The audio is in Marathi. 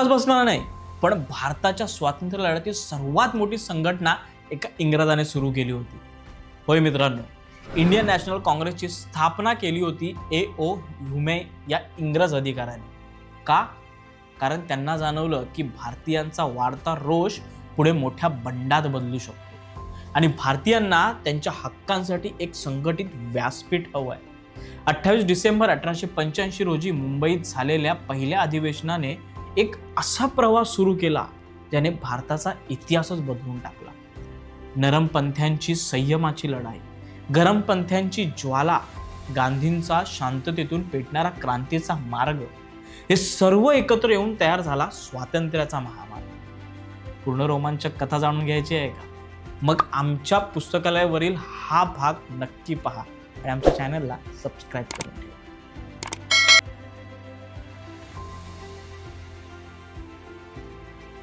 उपास बसणार नाही, पण भारताच्या स्वातंत्र्य लढ्यातील सर्वात मोठी संघटना एका इंग्रजाने सुरू केली होती. होय मित्रांनो, इंडियन नॅशनल काँग्रेसची स्थापना केली होती A.O. ह्युमे या इंग्रज अधिकाऱ्याने. का? कारण त्यांना जाणवलं की भारतीयांचा वाढता रोष पुढे मोठ्या बंडात बदलू शकतो आणि भारतीयांना त्यांच्या हक्कांसाठी एक संघटित व्यासपीठ हवं आहे. 28 डिसेंबर 1885 रोजी मुंबईत झालेल्या पहिल्या अधिवेशनाने एक असा प्रवास सुरू केला ज्याने भारताचा इतिहासच बदलून टाकला. नरमपंथ्यांची संयमाची लढाई, गरमपंथ्यांची ज्वाला, गांधींचा शांततेतून पेटणारा क्रांतीचा मार्ग, हे सर्व एकत्र येऊन तयार झाला स्वातंत्र्याचा महामार्ग. पूर्ण रोमांचक कथा जाणून घ्यायची आहे का? मग आमच्या पुस्तकालयावरील हा भाग नक्की पहा आणि आमच्या चॅनलला सबस्क्राईब करून ठेवा.